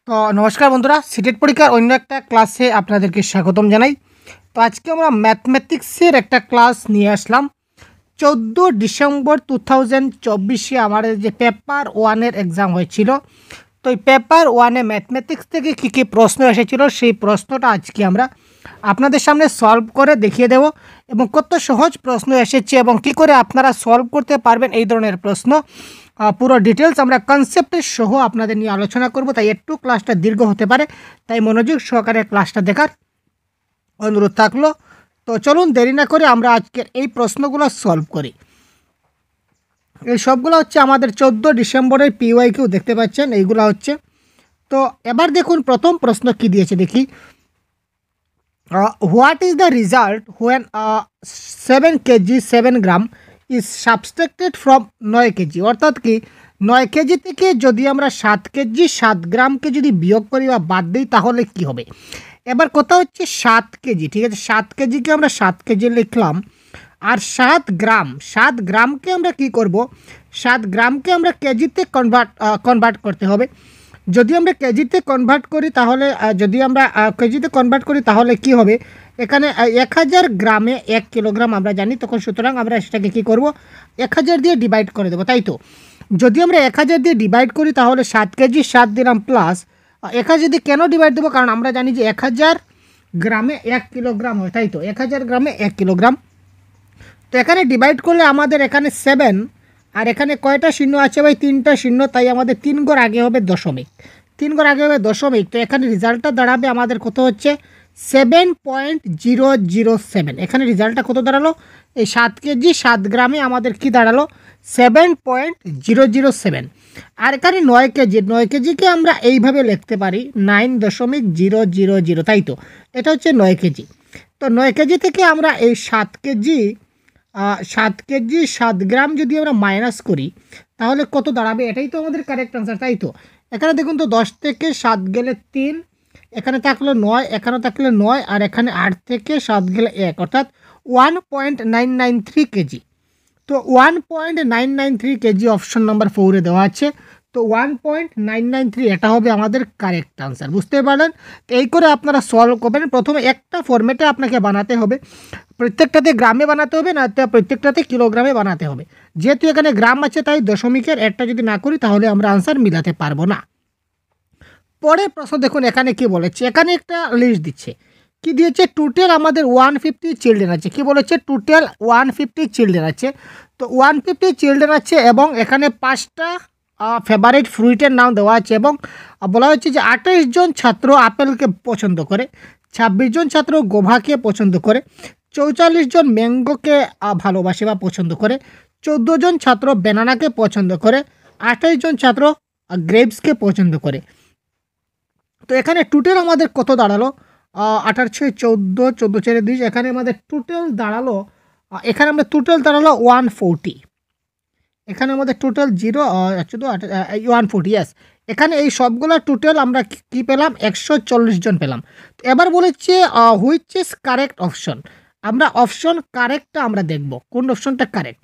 তো নমস্কার বন্ধুরা, সিটেট পরীক্ষার অন্য একটা ক্লাসে আপনাদেরকে স্বাগতম জানাই। তো আজকে আমরা ম্যাথমেটিক্সের একটা ক্লাস নিয়ে আসলাম। 14 ডিসেম্বর 2024 আমাদের যে পেপার ওয়ানের এক্সাম হয়েছিল, তো এই পেপার ওয়ানে ম্যাথমেটিক্স থেকে কী কী প্রশ্ন এসেছিল সেই প্রশ্নটা আজকে আমরা আপনাদের সামনে সলভ করে দেখিয়ে দেব এবং কত সহজ প্রশ্ন এসেছে এবং কী করে আপনারা সলভ করতে পারবেন এই ধরনের প্রশ্ন পুরো ডিটেলস আমরা কনসেপ্টের সহ আপনাদের নিয়ে আলোচনা করব। তাই একটু ক্লাসটা দীর্ঘ হতে পারে, তাই মনোযোগ সহকারে ক্লাসটা দেখার অনুরোধ থাকলো। তো চলুন দেরি না করে আমরা আজকের এই প্রশ্নগুলো সলভ করি। এই সবগুলো হচ্ছে আমাদের 14 ডিসেম্বরের PYQ দেখতে পাচ্ছেন, এইগুলো হচ্ছে। তো এবার দেখুন প্রথম প্রশ্ন কি দিয়েছে দেখি। What is the result when 7 KG 7 gram is সাবস্ট্রাক্টেড from 9 KG, অর্থাৎ কি 9 কেজি থেকে যদি আমরা 7 কেজি 7 গ্রামকে যদি বিয়োগ করি বা বাদ দিই তাহলে কি হবে। এবার কথা হচ্ছে 7 কেজি, ঠিক আছে, 7 কেজিকে আমরা 7 কেজি লিখলাম, আর 7 গ্রামকে আমরা কি করব, 7 গ্রামকে আমরা কেজিতে কনভার্ট করতে হবে। যদি আমরা কেজিতে কনভার্ট করি তাহলে কি হবে, এখানে 1000 গ্রামে 1 কিলোগ্রাম আমরা জানি, তখন সুতরাং আমরা সেটাকে কি করব, 1000 দিয়ে ডিভাইড করে দেবো, তাই তো। যদি আমরা 1000 দিয়ে ডিভাইড করি তাহলে 7 কেজি 7 দিলাম প্লাস 1000 দিয়ে কেন ডিভাইড দেবো, কারণ আমরা জানি যে 1000 গ্রামে 1 কিলোগ্রাম হয়, তাই তো, 1000 গ্রামে 1 কিলোগ্রাম। তো এখানে ডিভাইড করলে আমাদের এখানে 7, আর এখানে কয়টা শূন্য আছে ভাই, 3টা শূন্য, তাই আমাদের 3 ঘর আগে হবে দশমিক, 3 ঘর আগে হবে দশমিক। তো এখানে রেজাল্টটা দাঁড়াবে আমাদের কত হচ্ছে 7.007। এখানে রেজাল্টটা কত দাঁড়ালো, এই 7 কেজি 7 গ্রামে আমাদের কি দাঁড়ালো 7.007। আর এখানে 9 কেজিকে আমরা এইভাবে লিখতে পারি 9.000, তাই তো, এটা হচ্ছে 9 কেজি। তো 9 কেজি থেকে আমরা এই 7 কেজি 7 গ্রাম যদি আমরা মাইনাস করি তাহলে কত দাঁড়াবে, এটাই তো আমাদের কারেক্ট আনসার, তাই তো। এখানে দেখুন তো 10 থেকে 7 গেলে 3, এখানে থাকলো 9, এখানে থাকলে 9, আর এখানে 8 থেকে 7 গেলে 1, অর্থাৎ 1.993 কেজি। তো 1.993 কেজি অপশন নাম্বার 4-এ দেওয়া আছে। তো 1.993 এটা হবে আমাদের কারেক্ট আনসার, বুঝতে পারলেন। তো এই করে আপনারা সলভ করবেন। প্রথমে একটা ফরম্যাটে আপনাকে বানাতে হবে, প্রত্যেকটাতে গ্রামে বানাতে হবে না, প্রত্যেকটাতে কিলোগ্রামে বানাতে হবে। যেহেতু এখানে গ্রাম আছে তাই দশমিকের একটা যদি না করি তাহলে আমরা আনসার মিলাতে পারবো না। পরের প্রশ্ন দেখুন, এখানে কি বলেছে, এখানে একটা লিস্ট দিচ্ছে, কি দিয়েছে, টোটাল আমাদের 150 চিলড্রেন আছে, কি বলেছে, টোটাল 150 চিলড্রেন আছে। তো 150 চিলড্রেন আছে এবং এখানে 5টা ফেভারিট ফ্রুইটের নাম দেওয়া আছে এবং বলা হচ্ছে যে 28 জন ছাত্র আপেলকে পছন্দ করে, 26 জন ছাত্র গোভাকে পছন্দ করে, 44 জন ম্যাঙ্গোকে ভালোবাসে বা পছন্দ করে, 14 জন ছাত্র ব্যানানাকে পছন্দ করে, 28 জন ছাত্র গ্রেপসকে পছন্দ করে। তো এখানে টোটাল আমাদের কত দাঁড়ালো, 18 14, 14 4 20, এখানে আমাদের টোটাল দাঁড়ালো, এখানে আমরা টোটাল দাঁড়ালো 140, এখানে আমাদের টোটাল 140, ইয়াস। এখানে এই সবগুলো টোটাল আমরা কি পেলাম, 140 জন পেলাম। তো এবার বলেছে হুইচ ইজ কারেক্ট অপশন, আমরা অপশন কারেক্টটা আমরা দেখব কোন অপশনটা কারেক্ট।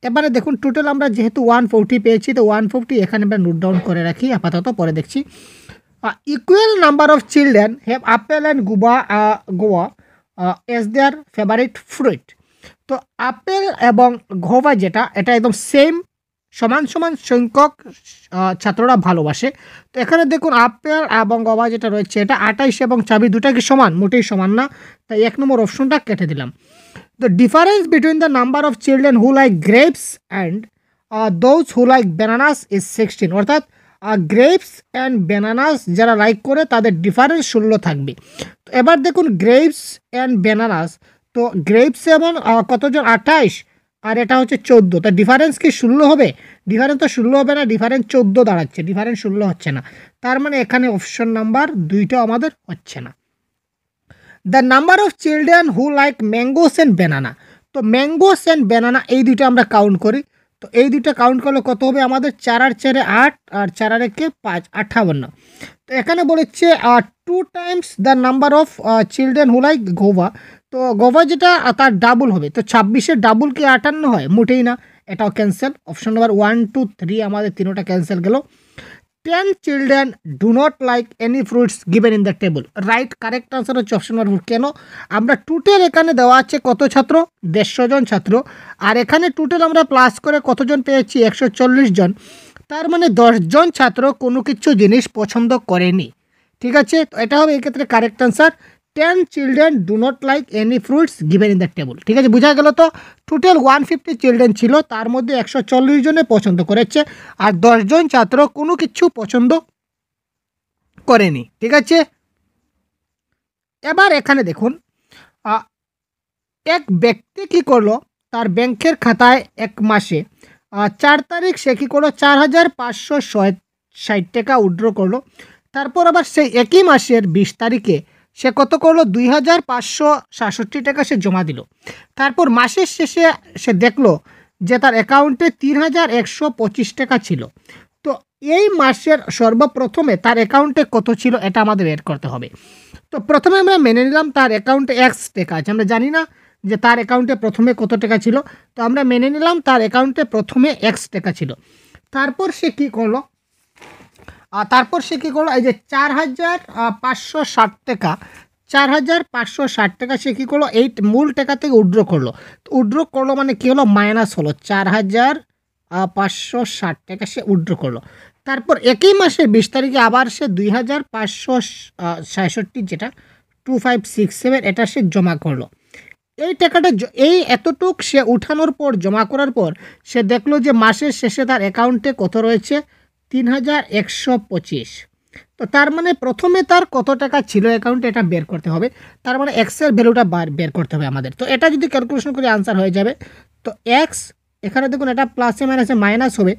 এবারে দেখুন টোটাল আমরা যেহেতু 140 পেয়েছি, তো 140 এখানে আমরা নোট ডাউন করে রাখি আপাতত, পরে দেখছি। Equal number of children have apple and guava as their favourite fruit. তো আপেল এবং গোভা যেটা, এটা একদম সেম, সমান সমান সংখ্যক ছাত্ররা ভালোবাসে। তো এখানে দেখুন আপেল এবং গোভা যেটা রয়েছে এটা 28 এবং 24 দুটা কি সমান, মোটেই সমান না, তাই 1 নম্বর অপশনটা কেটে দিলাম। The difference between the number of children who like grapes and those who like bananas is 16, অর্থাৎ গ্রেপস অ্যান্ড ব্যানানাস যারা লাইক করে তাদের ডিফারেন্স 16 থাকবে। তো এবার দেখুন গ্রেপস অ্যান্ড ব্যানানাস, তো গ্রেপস এবং কতজন 28, আর এটা হচ্ছে 14, তা ডিফারেন্স কি 16 হবে, ডিফারেন্স তো 16 হবে না, ডিফারেন্স 14 দাঁড়াচ্ছে, ডিফারেন্স 16 হচ্ছে না, তার মানে এখানে অপশন নাম্বার 2টা আমাদের হচ্ছে না। The number of children who like mangoes and banana, তো ম্যাঙ্গোস অ্যান্ড ব্যানানা এই দুইটা আমরা কাউন্ট করি। তো এই দুইটা কাউন্ট করলে কত হবে আমাদের, 4 আর 4 8, আর 4 আর 1 5, 58। তো এখানে বলেছে 2 Times the number of children who like Gobha, তো গোভা যেটা তার ডাবল হবে, তো 26-এর ডাবল কি 58 হয়, মোটেই না, এটাও ক্যান্সেল। অপশন নাম্বার 1 2 3 আমাদের তিনোটা ক্যান্সেল গেল। 10 children do not like any fruits given in the table. Right correct answer হচ্ছে অপশন নম্বর। কেন? আমরা টোটাল এখানে দেওয়া আছে কত ছাত্র? 150 জন ছাত্র, আর এখানে টোটাল আমরা প্লাস করে কতজন পেয়েছি? 140 জন। তার মানে 10 জন ছাত্র কোনো কিছু জিনিস পছন্দ করেনি। ঠিক আছে, তো এটা হবে এক্ষেত্রে correct answer. 10 children do not like any fruits given in the table. ঠিক আছে, বোঝা গেল তো? টোটাল 150 চিলড্রেন ছিল, তার মধ্যে 140 জনে পছন্দ করেছে, আর 10 জন ছাত্র কোনো কিছু পছন্দ করেনি। ঠিক আছে, এবার এখানে দেখুন, এক ব্যক্তি কি করলো, তার ব্যাংকের খাতায় এক মাসে 4 তারিখ সে কী করলো, 4,560 টাকা উইথড্র করলো। তারপর আবার সেই একই মাসের 20 তারিখে সে কত করলো, 2,567 টাকা সে জমা দিল। তারপর মাসের শেষে সে দেখলো যে তার অ্যাকাউন্টে 3,125 টাকা ছিল। তো এই মাসের সর্বপ্রথমে তার অ্যাকাউন্টে কত ছিল এটা আমাদের বের করতে হবে। তো প্রথমে আমরা মেনে নিলাম তার অ্যাকাউন্টে এক্স টাকা আছে, আমরা জানি না যে তার অ্যাকাউন্টে প্রথমে কত টাকা ছিল, তো আমরা মেনে নিলাম তার অ্যাকাউন্টে প্রথমে এক্স টাকা ছিল। তারপর সে কী করলো, এই যে 4,560 টাকা, 4,560 টাকা সে কী করলো, এই মূল টাকা থেকে উইথড্র করলো। তো উইথড্র করলো মানে কী হলো, মাইনাস হলো, 4,560 টাকা সে উইথড্র করলো। তারপর একই মাসের 20 তারিখে আবার সে 2,566, যেটা 2567, এটা সে জমা করলো। এই টাকাটা এই এতটুক সে উঠানোর পর, জমা করার পর সে দেখলো যে মাসের শেষে তার অ্যাকাউন্টে কত রয়েছে, 3,125। তো তার মানে প্রথমে তার কত টাকা ছিল অ্যাকাউন্টে এটা বের করতে হবে, তার মানে এক্সের ভ্যালুটা বের করতে হবে আমাদের। তো এটা যদি ক্যালকুলেশন করে আনসার হয়ে যাবে। তো এক্স এখানে দেখুন এটা প্লাসে মাইনাসে মাইনাস হবে।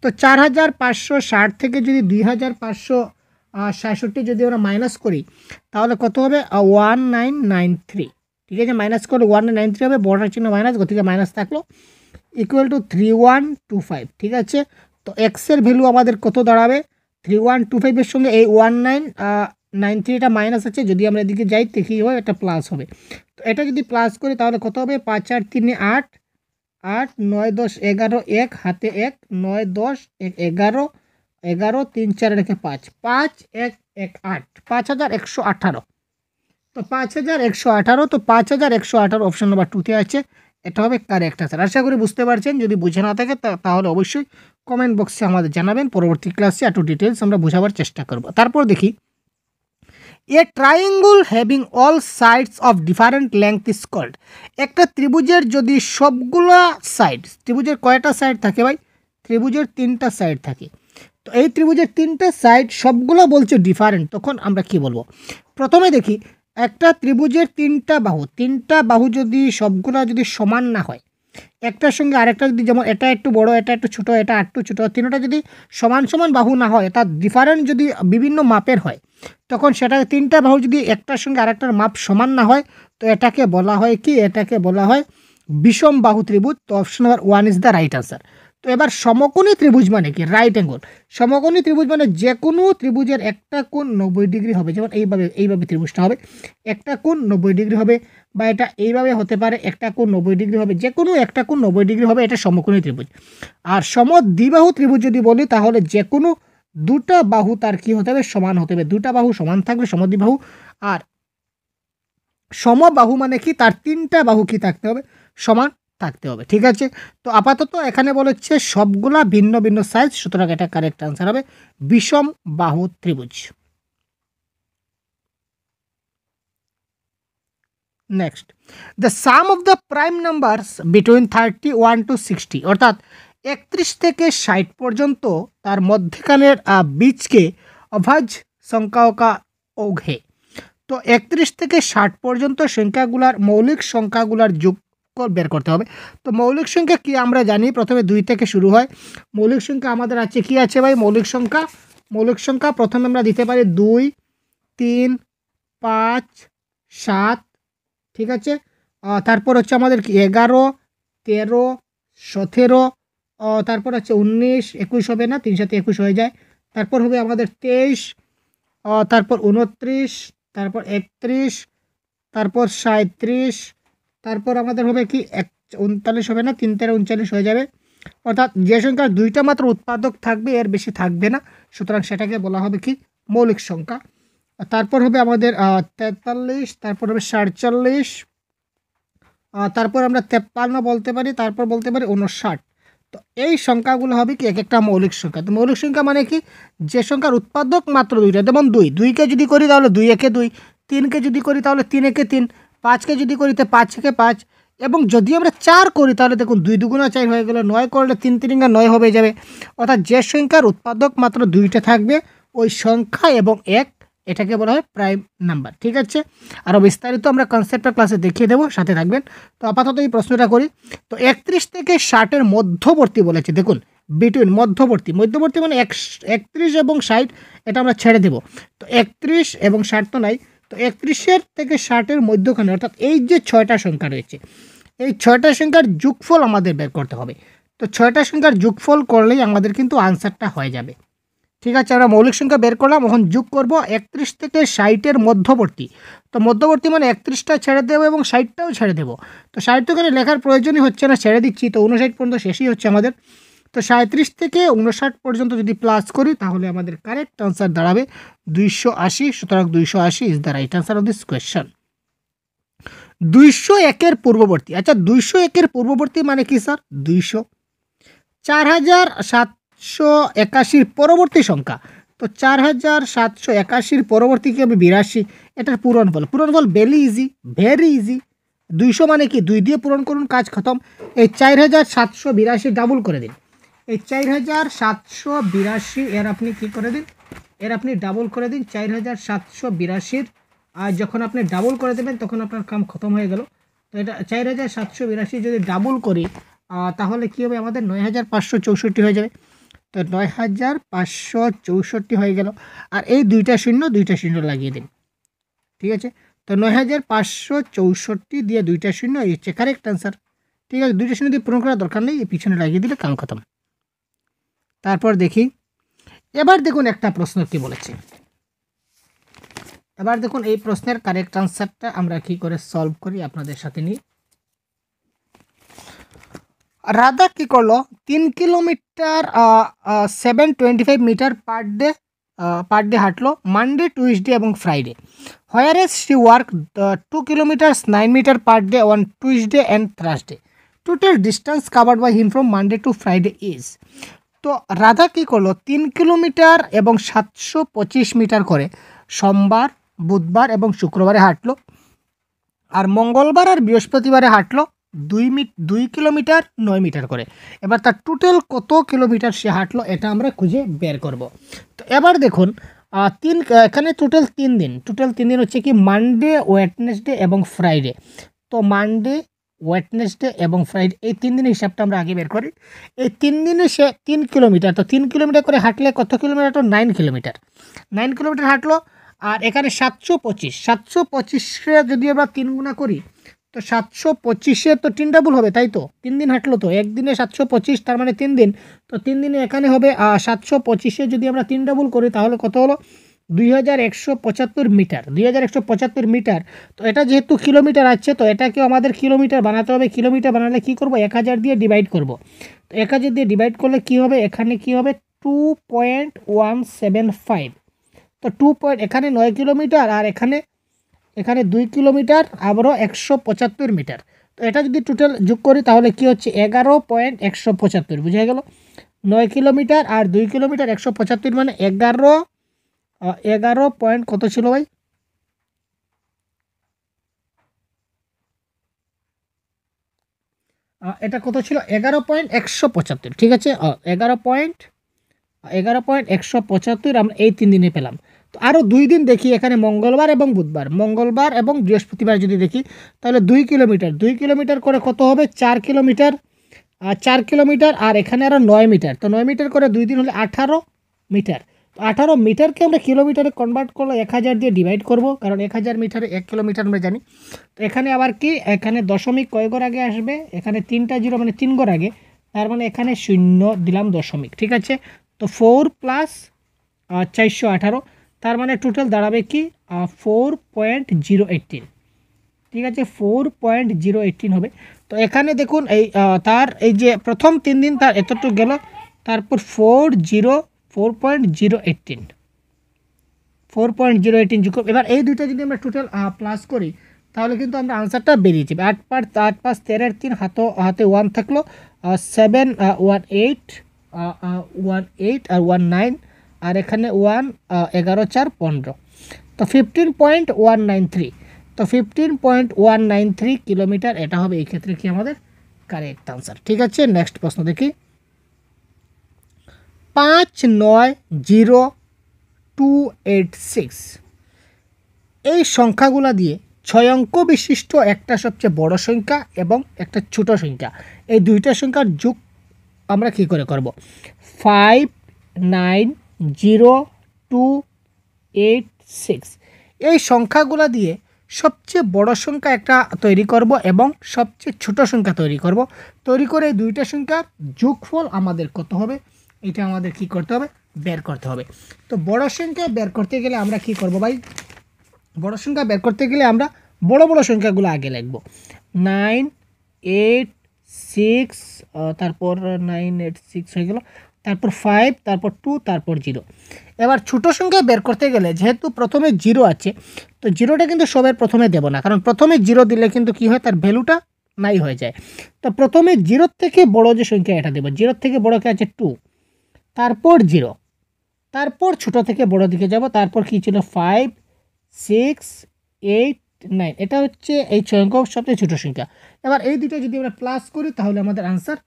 তো 4,560 থেকে যদি 2,566 যদি আমরা মাইনাস করি তাহলে কত হবে, 1993। ঠিক আছে, মাইনাস করলে 1993 হবে, বর্ডার চিহ্ন মাইনাস, গতিকে মাইনাস থাকলো, ইকুয়াল টু 3125। ঠিক আছে, তো এক্সের ভ্যালু আমাদের কত দাঁড়াবে, 3125-এর সঙ্গে এই 1993টা মাইনাস আছে, যদি আমরা এদিকে যাই দেখি হয় এটা প্লাস হবে। তো এটা যদি প্লাস করি তাহলে কত হবে, 5 আর 3 8, 8 9 10 11, 1 হাতে 1, 9 10 11, 11 3 4 রেখে 5, 5 1 1 8, 5,118। তো 5,118, তো 5,118 অপশন নাম্বার 2তে আছে, এটা হবে কারেক্ট আনসার। আশা করি বুঝতে পারছেন। যদি বুঝে না থাকে তাহলে অবশ্যই কমেন্ট বক্সে আমাদের জানাবেন, পরবর্তী ক্লাসে একটু ডিটেলস আমরা বোঝাবার চেষ্টা করব। তারপর দেখি, A triangle having all sides of different length is called. একটা ত্রিভুজের যদি সবগুলা সাইড, ত্রিভুজের কয়টা সাইড থাকে ভাই, ত্রিভুজের 3টা সাইড থাকে। তো এই ত্রিভুজের 3টা সাইড সবগুলো বলছে ডিফারেন্ট, তখন আমরা কি বলবো? প্রথমে দেখি, একটা ত্রিভুজের 3টা বাহু যদি সবগুলো যদি সমান না হয়, একটার সঙ্গে আরেকটা যদি, যেমন এটা একটু বড়, এটা একটু ছোটো, এটা একটু ছোটো, তিনটা যদি সমান সমান বাহু না হয়, তার ডিফারেন্ট যদি বিভিন্ন মাপের হয়, তখন সেটা 3টা বাহু যদি একটার সঙ্গে আরেকটার মাপ সমান না হয়, তো এটাকে বলা হয় কি, এটাকে বলা হয় বিষম বাহু ত্রিভুজ। তো option number 1 is the right answer. তো এবার সমকোণী ত্রিভুজ মানে কি, রাইট অ্যাঙ্গল। সমকোণী ত্রিভুজ মানে যে কোনো ত্রিভুজের একটা কোণ 90 ডিগ্রি হবে, যেমন এইভাবে ত্রিভুজটা হবে, একটা কোণ 90 ডিগ্রি হবে, বা এটা এইভাবে হতে পারে, একটা কোণ 90 ডিগ্রি হবে, যে কোনো একটা কোণ 90 ডিগ্রি হবে, এটা সমকোণী ত্রিভুজ। আর সমদ্বিবাহু ত্রিভুজ যদি বলি তাহলে যে কোনো দুটা বাহু তার কি হতে হবে, সমান হতে হবে, দুটা বাহু সমান থাকবে সমদ্বিবাহু। আর সমবাহু মানে কি, তার 3টা বাহু কি থাকতে হবে, সমান থাকতে হবে। ঠিক আছে, তো আপাতত এখানে বলেছে সবগুলা ভিন্ন ভিন্ন সাইজ, সুতরাং এটা কারেক্ট আনসার হবে বিষম বাহু ত্রিভুজ। Next, the some of the prime numbers between 31 to 60, অর্থাৎ 31 থেকে 60 পর্যন্ত তার মধ্যখানের বীজকে অভাজ্য সংখ্যাও কা ওঘে। তো 31 থেকে 60 পর্যন্ত সংখ্যাগুলার মৌলিক সংখ্যাগুলার যোগফল বের করতে হবে। তো মৌলিক সংখ্যা কি আমরা জানি, প্রথমে 2 থেকে শুরু হয়। মৌলিক সংখ্যা আমাদের আছে, কি আছে ভাই, মৌলিক সংখ্যা প্রথমে আমরা দিতে পারি 2 3 5 7। ঠিক আছে, তারপর হচ্ছে আমাদের কি 11 13 17, তারপর হচ্ছে 19 21 হবে না, 3 সাথে 21 হয়ে যায়। তারপর হবে আমাদের 23, তারপর 29, তারপর 31, তারপর 37, তারপর আমাদের হবে কি 39 হবে না, 3 13 39 হয়ে যাবে। অর্থাৎ যে সংখ্যার দুইটা মাত্র উৎপাদক থাকবে, এর বেশি থাকবে না, সুতরাং সেটাকে বলা হবে কি মৌলিক সংখ্যা। তারপর হবে আমাদের 43, তারপর হবে 47, তারপর আমরা 53 বলতে পারি, তারপর বলতে পারি 59। তো এই সংখ্যাগুলো হবে কি এক একটা মৌলিক সংখ্যা। তো মৌলিক সংখ্যা মানে কি, যে সংখ্যার উৎপাদক মাত্র দুইটা, যেমন 2কে যদি করি তাহলে 2 একে 2, 3কে যদি করি তাহলে 3 একে 3, 5কে যদি করি তো 5 একে 5, এবং যদি আমরা 4 করি তাহলে দেখুন 2 দুগুণা 4 হয়ে গেল, 9 করলে 3 3 9 হয়ে যাবে। অর্থাৎ যে সংখ্যার উৎপাদক মাত্র দুইটা থাকবে ওই সংখ্যা এবং এক, এটাকে বলা হয় প্রাইম নাম্বার। ঠিক আছে, আরও বিস্তারিত আমরা কনসেপ্টটা ক্লাসে দেখিয়ে দেবো, সাথে থাকবেন। তো আপাতত এই প্রশ্নটা করি। তো 31 থেকে 60-এর মধ্যবর্তী বলেছে, দেখুন বিটুইন, মধ্যবর্তী, মধ্যবর্তী মানে 31 এবং 60, এটা আমরা ছেড়ে দেব। তো 31 এবং 60 তো নাই, তো 31 থেকে 60-এর মধ্যখানে, অর্থাৎ এই যে 6টা সংখ্যা রয়েছে, এই 6টা সংখ্যার যোগফল আমাদের বের করতে হবে। তো 6টা সংখ্যার যোগফল করলেই আমাদের কিন্তু আনসারটা হয়ে যাবে। ঠিক আছে, আমরা মৌলিক সংখ্যা বের করলাম, এখন যোগ করব 31 থেকে 60-এর মধ্যবর্তী। তো মধ্যবর্তী মানে 31টা ছেড়ে দেবো এবং 60টাও ছেড়ে দেবো। তো 60 তো এখানে লেখার প্রয়োজনই হচ্ছে না, ছেড়ে দিচ্ছি। তো 59 পর্যন্ত শেষই হচ্ছে আমাদের। তো 37 থেকে 59 পর্যন্ত যদি প্লাস করি তাহলে আমাদের কারেক্ট আনসার দাঁড়াবে 280। সুতরাং 280 is the right answer of this question. 201-এর পূর্ববর্তী, আচ্ছা 201-এর পূর্ববর্তী মানে কি স্যার? 200। 4781-র পরবর্তী সংখ্যা, তো 4781-র পরবর্তী কি হবে? 82। এটার পূরণফল, পূরণফল ভেরি ইজি, ভেরি ইজি। 200 মানে কি 2 দিয়ে পূরণ করুন, কাজ খতম। এই 4782 ডাবল করে দিন, এই 4782 এর আপনি কি করে দিন, এর আপনি ডাবল করে দিন 4782-র। আর যখন আপনি ডাবল করে দেবেন তখন আপনার কাম খতম হয়ে গেল। তো এটা 4782 যদি ডাবল করি তাহলে কী হবে? আমাদের 9564 হয়ে যাবে। তো 9564 হয়ে গেল। আর এই দুইটা শূন্য লাগিয়ে দিন। ঠিক আছে, তো 9564 দিয়ে দুইটা শূন্য, এই হচ্ছে কারেক্ট আনসার। ঠিক আছে, দুইটা শূন্য দিয়ে পূরণ করার দরকার নেই, এই পিছনে লাগিয়ে দিলে কাম খতম। তারপর দেখি, এবার দেখুন একটা প্রশ্ন কি বলেছে। এবার দেখুন এই প্রশ্নের কারেক্ট আনসারটা আমরা কি করে সলভ করি আপনাদের সাথে নিয়ে। রাধা কি করলো, 3 কিলোমিটার 725 মিটার পার ডে হাঁটলো মানডে, টুইসডে এবং Friday. Whereas she work 2 kilometers 9 meter per day on Tuesday and Thursday. Total distance covered by him from Monday to Friday is. তো রাধা কি করলো, 3 কিলোমিটার এবং 725 মিটার করে সোমবার, বুধবার এবং শুক্রবারে হাঁটলো, আর মঙ্গলবার আর বৃহস্পতিবারে হাঁটলো 2 কিলোমিটার 9 মিটার করে। এবার তার টোটাল কত কিলোমিটার সে হাঁটলো এটা আমরা খুঁজে বের করব। তো এবার দেখুন এখানে টোটাল 3 দিন হচ্ছে কি মানডে, ওয়েডনেসডে এবং ফ্রাইডে। তো মানডে, ওয়েডনেসডে এবং ফ্রাইডে, এই 3 দিনের হিসাবটা আমরা আগে বের করি। এই 3 দিনে সে 3 কিলোমিটার, তো 3 কিলোমিটার করে হাঁটলে কত কিলোমিটার? তো 9 কিলোমিটার, 9 কিলোমিটার হাঁটলো। আর এখানে 725 যদি আমরা 3 গুণা করি তো 725 তো 3 ডাবল হবে, তাই তো? 3 দিন হাঁটলো, তো একদিনে 725, তার মানে 3 দিন। তো 3 দিনে এখানে হবে 725 যদি আমরা 3 ডাবল করি তাহলে কত হলো? 2175 মিটার, 2175 মিটার। তো এটা যেহেতু কিলোমিটার আছে, তো এটাকেও আমাদের কিলোমিটার বানাতে হবে। কিলোমিটার বানালে কি করব? 1000 দিয়ে ডিভাইড করব। তো 1000 দিয়ে ডিভাইড করলে কি হবে? এখানে কি হবে? 2.175। তো 2 এখানে 9 কিলোমিটার, আর এখানে 2 কিলোমিটার, আবারও 175 মিটার। তো এটা যদি টোটাল যোগ করি তাহলে কি হচ্ছে? 11.175, বুঝে গেল? 9 কিলোমিটার আর 2 কিলোমিটার 175 মানে 11 পয়েন্ট কত ছিল ভাই? এটা কত ছিল? 11.175। ঠিক আছে, 11.175 আমরা এই 3 দিনে পেলাম। তো আরও 2 দিন দেখি, এখানে মঙ্গলবার এবং বুধবার, মঙ্গলবার এবং বৃহস্পতিবার যদি দেখি তাহলে 2 কিলোমিটার, 2 কিলোমিটার করে কত হবে? 4 কিলোমিটার, 4 কিলোমিটার, আর এখানে আরও 9 মিটার। তো 9 মিটার করে 2 দিন হলে 18 মিটার। তো 18 মিটারকে আমরা কিলোমিটারে কনভার্ট করলে 1000 দিয়ে ডিভাইড করব, কারণ 1000 মিটারে 1 কিলোমিটার আমরা জানি। তো এখানে আবার কি, এখানে দশমিক কয় ঘর আগে আসবে? এখানে 3টা জিরো মানে 3 ঘর আগে, তার মানে এখানে শূন্য দিলাম দশমিক। ঠিক আছে, তো 4 প্লাস 418, তার মানে টোটাল দাঁড়াবে কি 4.018। ঠিক আছে, 4.018 হবে। তো এখানে দেখুন এই তার এই যে প্রথম 3 দিন তার এতটুকু গেল, তারপর 4.018 যোগ। এবার এই দুইটা যদি আমরা টোটাল প্লাস করি তাহলে কিন্তু আমরা আনসারটা বেরিয়ে যাবে। 8 5 8 5 13 হাতে 1 থাকলো, 7 18 আর 19, আর এখানে 1 11 4 15, তো 15.193। তো 15.193 কিলোমিটার, এটা হবে এই ক্ষেত্রে কি আমাদের কারেক্ট আনসার। ঠিক আছে, নেক্সট প্রশ্ন দেখি। 590286 এই সংখ্যাগুলো দিয়ে 6 অঙ্ক বিশিষ্ট একটা সবচেয়ে বড় সংখ্যা এবং একটা ছোট সংখ্যা, এই দুইটা সংখ্যার যোগ আমরা কী করে করব? 590286 এই সংখ্যাগুলো দিয়ে সবচেয়ে বড় সংখ্যা একটা তৈরি করব এবং সবচেয়ে ছোট সংখ্যা তৈরি করে এই দুইটা সংখ্যার যোগফল আমাদের কত হবে, এটা আমাদের কি করতে হবে? বের করতে হবে। তো বড় সংখ্যা বের করতে গেলে আমরা কি করব ভাই? বড় সংখ্যা বের করতে গেলে আমরা বড় বড় সংখ্যাগুলো আগে লিখব, 9 8 6, তারপর 9 8 6 হয়ে গেল, তারপর 5, তারপর 2, তারপর 0। এবার ছোট সংখ্যা বের করতে গেলে যেহেতু প্রথমে 0 আছে, তো 0টা কিন্তু সবের প্রথমে দেব না, কারণ প্রথমে 0 দিলে কিন্তু কি হয়, তার ভ্যালুটা নাই হয়ে যায়। তো প্রথমে 0 থেকে বড় যে সংখ্যা এটা দেব, 0 থেকে বড় কে আছে 2, তারপর 0, তারপর ছোট থেকে বড় দিকে যাব, তারপর কি ছিল 5 6 8 9, এটা হচ্ছে এই 6 অঙ্ক সবচেয়ে ছোট সংখ্যা। এবার এই দুটো যদি আমরা প্লাস করি তাহলে আমাদের আনসার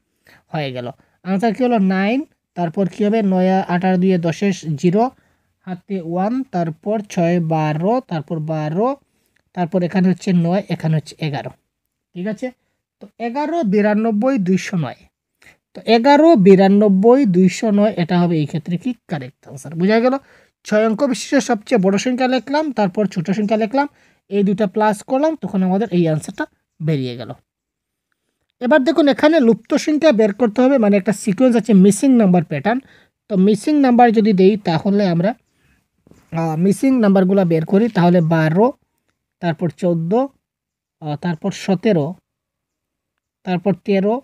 হয়ে গেল। আনসার কি হলো 9, তারপর কি হবে 9 8 আর 2 10 0, হাতে 1, তারপর 6 12, তারপর 12, তারপর এখানে হচ্ছে 9, এখানে হচ্ছে 11। ঠিক আছে, তো 11 92 209, তো 11 92 209 এটা হবে এই ক্ষেত্রে কি কারেক্ট আনসার। বোঝা গেল? 6 অঙ্ক বিশিষ্ট সবচেয়ে বড় সংখ্যা লিখলাম, তারপর ছোট সংখ্যা লিখলাম, এই দুটো প্লাস করলাম, তখন আমাদের এই আনসারটা বেরিয়ে গেল। এবার দেখুন এখানে লুপ্ত সংখ্যা বের করতে হবে, মানে একটা সিকোয়েন্স আছে মিসিং নাম্বার প্যাটার্ন। তো মিসিং নাম্বার যদি দেই তাহলে আমরা মিসিং নাম্বারগুলো বের করি, তাহলে 12, তারপর 14, তারপর 17, তারপর 13,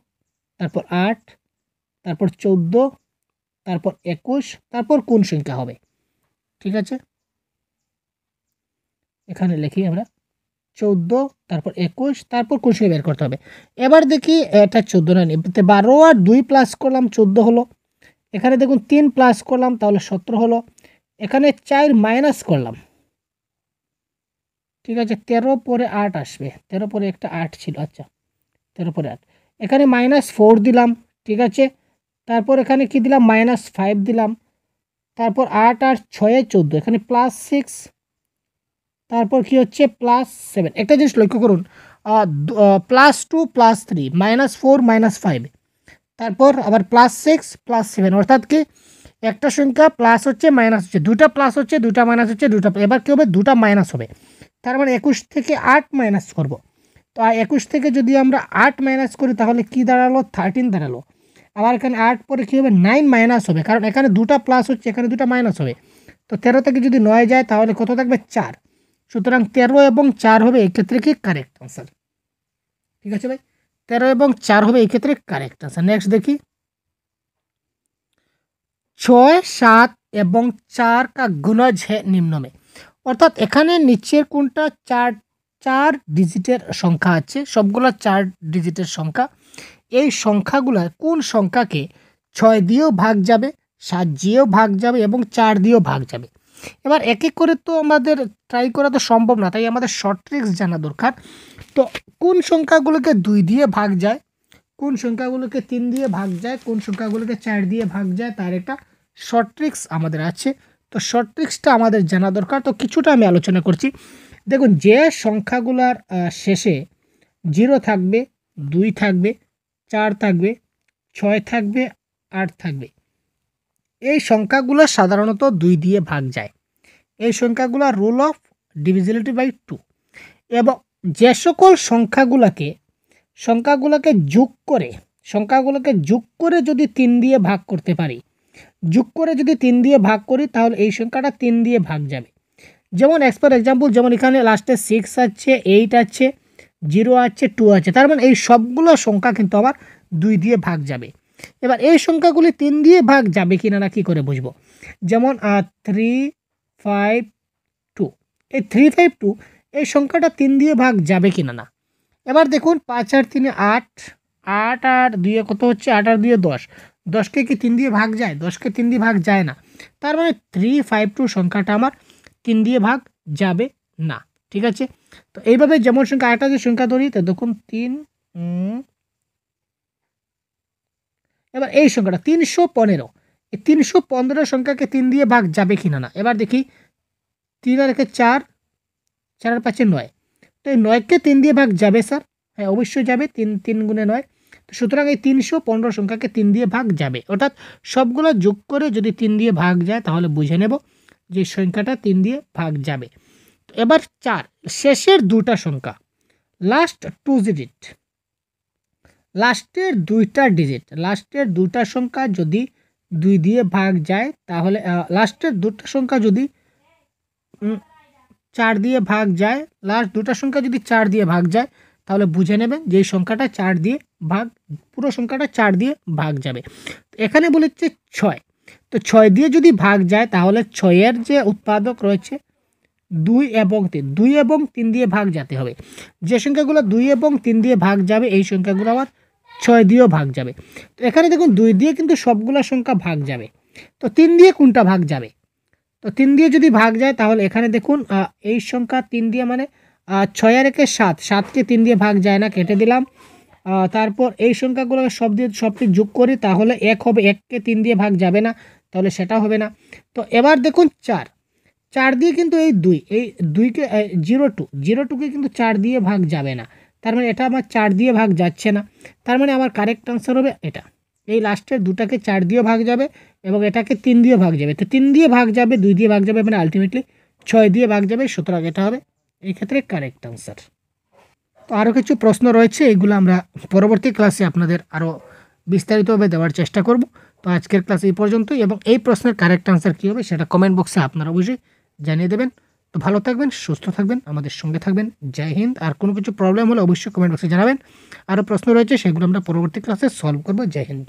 তারপর 8, তারপর 14, তারপর 21, তারপর কোন সংখ্যা হবে? ঠিক আছে, এখানে লিখি আমরা 14, তারপর 21, তারপর কোন সংখ্যা বের করতে হবে। এবার দেখি এটা 14 না নেই, 12 আর 2 প্লাস করলাম 14 হলো, এখানে দেখুন 3 প্লাস করলাম তাহলে 17 হলো, এখানে 4 মাইনাস করলাম, ঠিক আছে 13 পরে 8 আসবে, 13 পরে একটা 8 ছিল, আচ্ছা 13 পরে 8, এখানে -4 দিলাম, ঠিক আছে, তারপর এখানে কি দিলাম -5 দিলাম, তারপর 8 আর 6 14, এখানে +6, তারপর কি হচ্ছে +7। একটা জিনিস লক্ষ্য করুন, +2 +3 -4 -5, তারপর আবার +6 +7, অর্থাৎ কি একটা সংখ্যা প্লাস হচ্ছে মাইনাস হচ্ছে, দুটা প্লাস হচ্ছে দুটা মাইনাস হচ্ছে, দুটা, এবার কী হবে দুটা মাইনাস হবে, তার মানে 21 থেকে 8 মাইনাস করব। তো 21 থেকে যদি আমরা 8 মাইনাস করি তাহলে কি দাঁড়ালো? 13 দাঁড়ালো। আবার এখানে 8 পরে কী হবে? 9 মাইনাস হবে, কারণ এখানে দুটা প্লাস হচ্ছে, এখানে দুটা মাইনাস হবে। তো 13 থেকে যদি 9 যায় তাহলে কত থাকবে? 4। সুতরাং 13 এবং 4 হবে এক্ষেত্রে কি কারেক্ট আনসার। ঠিক আছে ভাই, 13 এবং 4 হবে এই ক্ষেত্রে কারেক্ট আনসার। নেক্সট দেখি, 6 7 এবং 4 का गुणज है निम्न में, অর্থাৎ এখানে নিচের কোনটা 4 ডিজিটের সংখ্যা আছে, সবগুলো 4 ডিজিটের সংখ্যা। এই সংখ্যাগুলো কোন সংখ্যাকে 6 দিয়েও ভাগ যাবে, 7 দিয়েও ভাগ যাবে এবং 4 দিয়েও ভাগ যাবে। এবার এক এক করে তো আমাদের ট্রাই করা তো সম্ভব না, তাই আমাদের শর্ট ট্রিক্স জানা দরকার। তো কোন সংখ্যাগুলোকে 2 দিয়ে ভাগ যায়, কোন সংখ্যাগুলোকে 3 দিয়ে ভাগ যায়, কোন সংখ্যাগুলোকে 4 দিয়ে ভাগ যায়, তার একটা শর্ট ট্রিক্স আমাদের আছে। তো শর্ট ট্রিক্সটা আমাদের জানা দরকার। তো কিছুটা আমি আলোচনা করছি। দেখুন, যে সংখ্যাগুলোর শেষে 0 থাকবে, 2 থাকবে, 4 থাকবে, 6 থাকবে, 8 থাকবে, এই সংখ্যাগুলো সাধারণত 2 দিয়ে ভাগ যায়। এই সংখ্যাগুলো রুল অফ ডিভিজিবিলিটি বাই 2। এবং যে সকল সংখ্যাগুলোকে যোগ করে যদি 3 দিয়ে ভাগ করতে পারি, যোগ করে যদি 3 দিয়ে ভাগ করি তাহলে এই সংখ্যাটা 3 দিয়ে ভাগ যাবে। যেমন ফর এক্সাম্পল, যেমন এখানে লাস্টে 6 আছে, 8 আছে, জিরো আছে, 2 আছে, তার মানে এই সবগুলো সংখ্যা কিন্তু আমার 2 দিয়ে ভাগ যাবে। এবার এই সংখ্যাগুলি 3 দিয়ে ভাগ যাবে কিনা না কি করে বুঝবো? যেমন 352, এই 352 এই সংখ্যাটা 3 দিয়ে ভাগ যাবে কিনা না। এবার দেখুন 5 আর 3 8, 8 আর 2 কত হচ্ছে? 8 আর 2 10, 10কে কি 3 দিয়ে ভাগ যায়? 10কে 3 দিয়ে ভাগ যায় না। তার মানে 352 সংখ্যাটা আমার 3 দিয়ে ভাগ যাবে না। ঠিক আছে, তো এইভাবে যেমন সংখ্যা আরেকটা যে সংখ্যা ধরি, তো দেখুন 3, এবার এই সংখ্যাটা 315, এই 315 সংখ্যাকে 3 দিয়ে ভাগ যাবে কিনা না। এবার দেখি 3 আর 4, 4 আর 5 9, তো এই 9কে 3 দিয়ে ভাগ যাবে স্যার? হ্যাঁ অবশ্যই যাবে, 3 গুণে 9। তো সুতরাং এই 315 সংখ্যাকে 3 দিয়ে ভাগ যাবে, অর্থাৎ সবগুলো যোগ করে যদি 3 দিয়ে ভাগ যায় তাহলে বুঝে নেব যে সংখ্যাটা 3 দিয়ে ভাগ যাবে। তো এবার 4, শেষের দুটা সংখ্যা, লাস্ট 2 ডিজিট, লাস্টের দুটা সংখ্যা যদি 2 দিয়ে ভাগ যায় তাহলে লাস্টের দুটা সংখ্যা যদি 4 দিয়ে ভাগ যায়, লাস্ট দুটা সংখ্যা যদি 4 দিয়ে ভাগ যায় তাহলে বুঝে নেবেন যে এই সংখ্যাটা 4 দিয়ে ভাগ, পুরো সংখ্যাটা 4 দিয়ে ভাগ যাবে। তো এখানে বলেছে 6, তো 6 দিয়ে যদি ভাগ যায় তাহলে 6-এর যে উৎপাদক রয়েছে 2 এবং 3, 2 এবং 3 দিয়ে ভাগ যেতে হবে। যে সংখ্যাগুলো 2 এবং 3 দিয়ে ভাগ যাবে এই সংখ্যাগুলো আবার 6 দিয়েও ভাগ যাবে। তো এখানে দেখুন 2 দিয়ে কিন্তু সবগুলো সংখ্যা ভাগ যাবে, তো 3 দিয়ে কোনটা ভাগ যাবে? তো 3 দিয়ে যদি ভাগ যায় তাহলে এখানে দেখুন এই সংখ্যা 3 দিয়ে মানে 6 আর 1 7, 7কে 3 দিয়ে ভাগ যায় না, কেটে দিলাম। তারপর এই সংখ্যাগুলো সবটি যোগ করি তাহলে 1 হবে, 1কে 3 দিয়ে ভাগ যাবে না, তাহলে সেটা হবে না। তো এবার দেখুন 4, 4 দিয়ে কিন্তু এই 2, এই 2কে 02কে কিন্তু 4 দিয়ে ভাগ যাবে না, তার মানে এটা আমার 4 দিয়ে ভাগ যাচ্ছে না। তার মানে আমার কারেক্ট আনসার হবে এটা, এই লাস্টের দুটাকে 4 দিয়ে ভাগ যাবে এবং এটাকে 3 দিয়ে ভাগ যাবে। তো 3 দিয়ে ভাগ যাবে, 2 দিয়ে ভাগ যাবে, মানে আলটিমেটলি 6 দিয়ে ভাগ যাবে, সুতরাং এটা হবে এই ক্ষেত্রে কারেক্ট আনসার। তো আরও কিছু প্রশ্ন রয়েছে, এগুলো আমরা পরবর্তী ক্লাসে আপনাদের আরও বিস্তারিতভাবে দেওয়ার চেষ্টা করব। তো আজকের ক্লাস এই পর্যন্তই, এবং এই প্রশ্নের কারেক্ট আনসার কী হবে সেটা কমেন্ট বক্সে আপনারা অবশ্যই জানিয়ে দেবেন। তো ভালো থাকবেন, সুস্থ থাকবেন, আমাদের সঙ্গে থাকবেন। জয় হিন্দ। আর কোনো কিছু প্রবলেম হলে অবশ্যই কমেন্ট বক্সে জানাবেন। আরও প্রশ্ন রয়েছে সেগুলো আমরা পরবর্তী ক্লাসে সলভ করব। জয় হিন্দ।